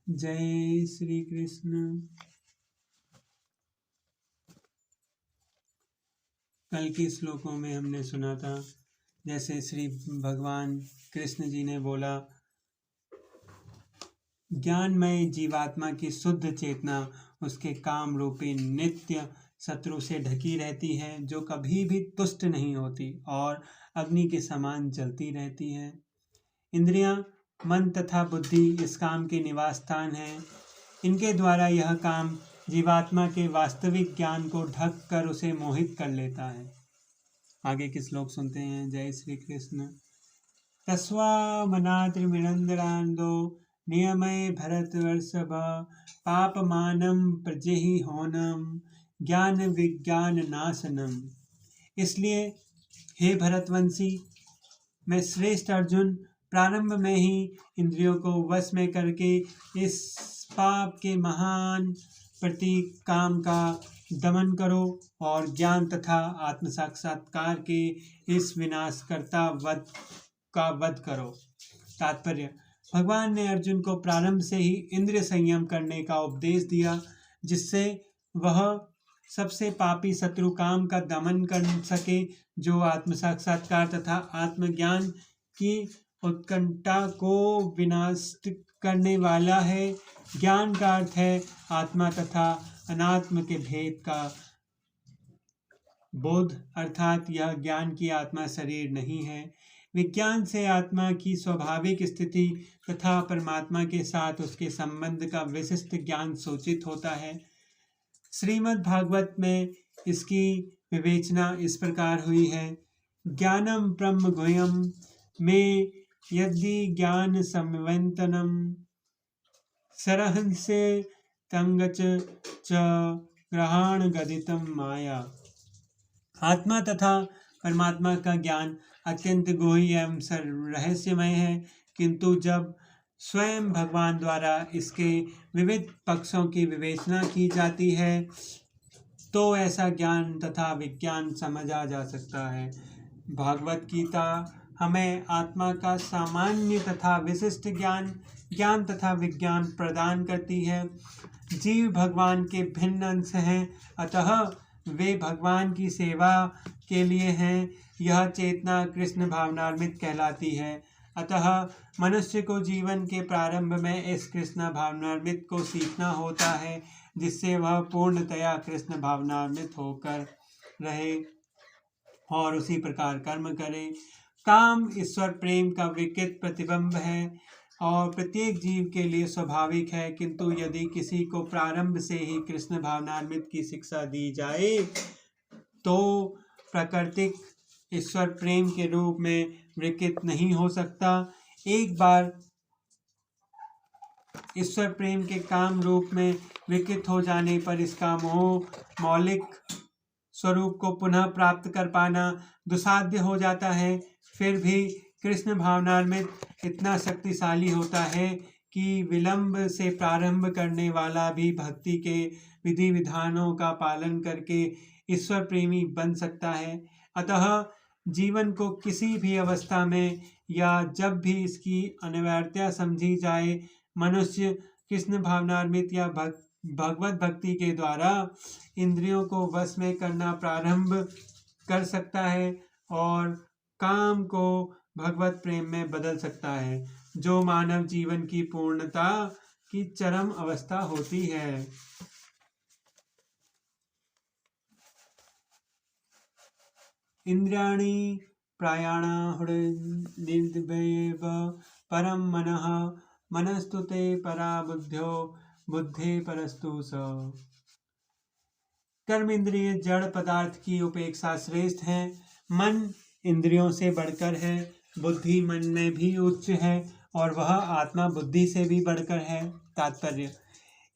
जय श्री कृष्ण। कल के श्लोकों में हमने सुना था, जैसे श्री भगवान कृष्ण जी ने बोला, ज्ञानमय जीवात्मा की शुद्ध चेतना उसके काम रूपी नित्य शत्रु से ढकी रहती है, जो कभी भी तुष्ट नहीं होती और अग्नि के समान जलती रहती है। इंद्रियां, मन तथा बुद्धि इस काम के निवास स्थान हैं। इनके द्वारा यह काम जीवात्मा के वास्तविक ज्ञान को ढक कर उसे मोहित कर लेता है। आगे के श्लोक सुनते हैं। जय श्री कृष्ण। तस्वा मनात्रिमिरंदरांदो नियमय भरतवर्षभ पापमानम प्रजेहि होनम ज्ञान विज्ञान नाशनम। इसलिए हे भरतवंशी, मैं श्रेष्ठ अर्जुन प्रारंभ में ही इंद्रियों को वश में करके इस पाप के महान प्रतीक काम का दमन करो और ज्ञान तथा आत्म साक्षात्कार के इस विनाशकर्ता वध करो। तात्पर्य: भगवान ने अर्जुन को प्रारंभ से ही इंद्रिय संयम करने का उपदेश दिया, जिससे वह सबसे पापी शत्रु काम का दमन कर सके, जो आत्म साक्षात्कार तथा आत्मज्ञान की उत्कंठा को विनाशित करने वाला है। ज्ञान का अर्थ है आत्मा तथा अनात्म के भेद का बोध, अर्थात यह ज्ञान की आत्मा शरीर नहीं है। विज्ञान से आत्मा की स्वाभाविक स्थिति तथा परमात्मा के साथ उसके संबंध का विशिष्ट ज्ञान सूचित होता है। श्रीमद् भागवत में इसकी विवेचना इस प्रकार हुई है। ज्ञानम ब्रह्म गुह्यम में यदि ज्ञान संवंतनम सरहंसे तंगच च ग्रहण गदितम माया। आत्मा तथा परमात्मा का ज्ञान अत्यंत गुह्य एवं रहस्यमय है, किंतु जब स्वयं भगवान द्वारा इसके विविध पक्षों की विवेचना की जाती है तो ऐसा ज्ञान तथा विज्ञान समझा जा सकता है। भागवत गीता हमें आत्मा का सामान्य तथा विशिष्ट ज्ञान तथा विज्ञान प्रदान करती है। जीव भगवान के भिन्न अंश हैं, अतः वे भगवान की सेवा के लिए हैं। यह चेतना कृष्ण भावनार्मित कहलाती है। अतः मनुष्य को जीवन के प्रारंभ में इस कृष्ण भावनार्मित को सीखना होता है, जिससे वह पूर्णतया कृष्ण भावनार्मित होकर रहे और उसी प्रकार कर्म करे। काम ईश्वर प्रेम का विकृत प्रतिबिंब है और प्रत्येक जीव के लिए स्वाभाविक है, किंतु यदि किसी को प्रारंभ से ही कृष्ण भावनार्मित की शिक्षा दी जाए तो प्राकृतिक ईश्वर प्रेम के रूप में विकृत नहीं हो सकता। एक बार ईश्वर प्रेम के काम रूप में विकृत हो जाने पर इसका मौलिक स्वरूप को पुनः प्राप्त कर पाना दुस्साध्य हो जाता है। फिर भी कृष्ण भावनार्मित इतना शक्तिशाली होता है कि विलंब से प्रारंभ करने वाला भी भक्ति के विधि विधानों का पालन करके ईश्वर प्रेमी बन सकता है। अतः जीवन को किसी भी अवस्था में या जब भी इसकी अनिवार्यता समझी जाए, मनुष्य कृष्ण भावनार्मित या भगवत भक्ति के द्वारा इंद्रियों को वश में करना प्रारंभ कर सकता है और काम को भगवत प्रेम में बदल सकता है, जो मानव जीवन की पूर्णता की चरम अवस्था होती है। इंद्रियाणि प्राणाहुर्निर्देव परम मनः मनस्तु ते परा बुद्ध्यो बुद्धे परस्तु स। कर्म इंद्रिय जड़ पदार्थ की उपेक्षा श्रेष्ठ है। मन इंद्रियों से बढ़कर है, बुद्धि मन में भी उच्च है और वह आत्मा बुद्धि से भी बढ़कर है। तात्पर्य: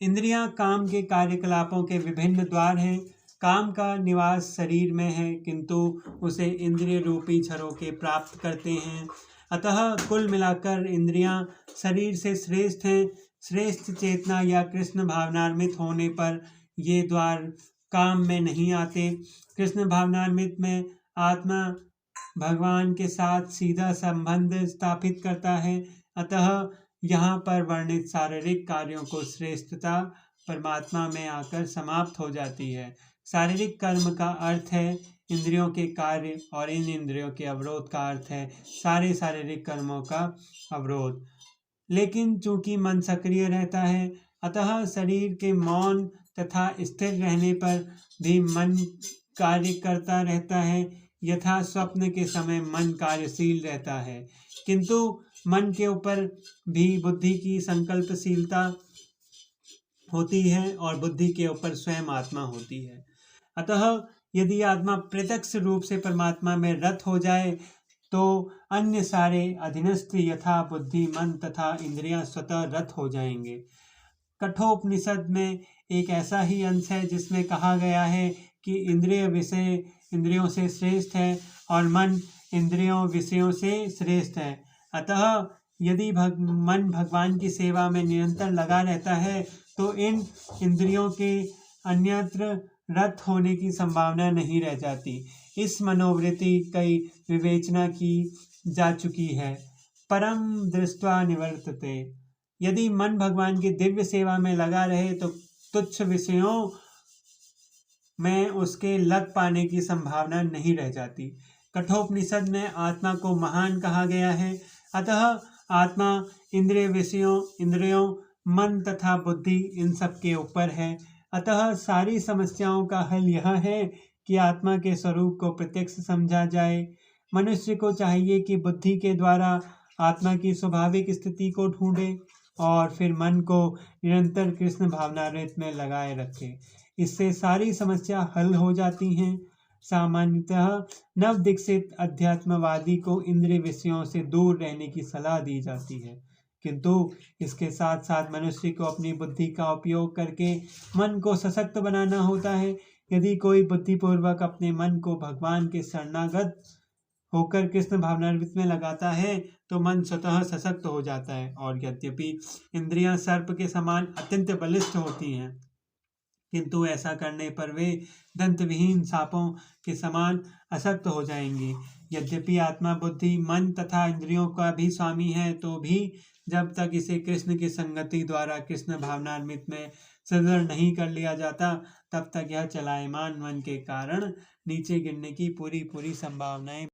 इंद्रियां काम के कार्यकलापों के विभिन्न द्वार हैं। काम का निवास शरीर में है, किंतु उसे इंद्रिय रूपी झरोखे प्राप्त करते हैं। अतः कुल मिलाकर इंद्रियां शरीर से श्रेष्ठ हैं। श्रेष्ठ चेतना या कृष्ण भावनार्मित होने पर ये द्वार काम में नहीं आते। कृष्ण भावनार्मित में आत्मा भगवान के साथ सीधा संबंध स्थापित करता है। अतः यहाँ पर वर्णित शारीरिक कार्यों को श्रेष्ठता परमात्मा में आकर समाप्त हो जाती है। शारीरिक कर्म का अर्थ है इंद्रियों के कार्य और इन इंद्रियों के अवरोध का अर्थ है सारे शारीरिक कर्मों का अवरोध। लेकिन चूंकि मन सक्रिय रहता है, अतः शरीर के मौन तथा स्थिर रहने पर भी मन कार्य करता रहता है। यथा स्वप्न के समय मन कार्यशील रहता है, किंतु मन के ऊपर भी बुद्धि की संकल्पशीलता होती है और बुद्धि के ऊपर स्वयं आत्मा होती है। अतः यदि आत्मा प्रत्यक्ष रूप से परमात्मा में रत हो जाए तो अन्य सारे अधीनस्थ यथा बुद्धि, मन तथा इंद्रियां स्वतः रत हो जाएंगे। कठोपनिषद में एक ऐसा ही अंश है जिसमें कहा गया है कि इंद्रिय विषय इंद्रियों से श्रेष्ठ है और मन इंद्रियों विषयों से श्रेष्ठ है। अतः यदि मन भगवान की सेवा में निरंतर लगा रहता है तो इन इंद्रियों के अन्यत्र रत होने की संभावना नहीं रह जाती। इस मनोवृत्ति कई विवेचना की जा चुकी है। परम दृष्ट्वा निवर्तते। यदि मन भगवान की दिव्य सेवा में लगा रहे तो तुच्छ विषयों में उसके लग पाने की संभावना नहीं रह जाती। कठोपनिषद में आत्मा को महान कहा गया है। अतः आत्मा इंद्रिय विषयों, इंद्रियों, मन तथा बुद्धि इन सब के ऊपर है। अतः सारी समस्याओं का हल यह है कि आत्मा के स्वरूप को प्रत्यक्ष समझा जाए। मनुष्य को चाहिए कि बुद्धि के द्वारा आत्मा की स्वाभाविक स्थिति को ढूंढे और फिर मन को निरंतर कृष्ण भावनामृत में लगाए रखे। इससे सारी समस्या हल हो जाती हैं। सामान्यतः नव दीक्षित अध्यात्मवादी को इंद्रिय विषयों से दूर रहने की सलाह दी जाती है, किंतु इसके साथ साथ मनुष्य को अपनी बुद्धि का उपयोग करके मन को सशक्त बनाना होता है। यदि कोई बुद्धिपूर्वक अपने मन को भगवान के शरणागत होकर कृष्ण भावनामृत में लगाता है तो मन स्वतः सशक्त हो जाता है। और यद्यपि इंद्रियां सर्प के समान अत्यंत बलिष्ठ होती हैं, किंतु ऐसा करने पर वे दंतविहीन सांपों के समान अशक्त हो जाएंगी। यद्यपि आत्मा बुद्धि, मन तथा इंद्रियों का भी स्वामी है, तो भी जब तक इसे कृष्ण की संगति द्वारा कृष्ण भावनामृत में सदृढ़ नहीं कर लिया जाता, तब तक यह चलायमान मन के कारण नीचे गिरने की पूरी संभावनाएं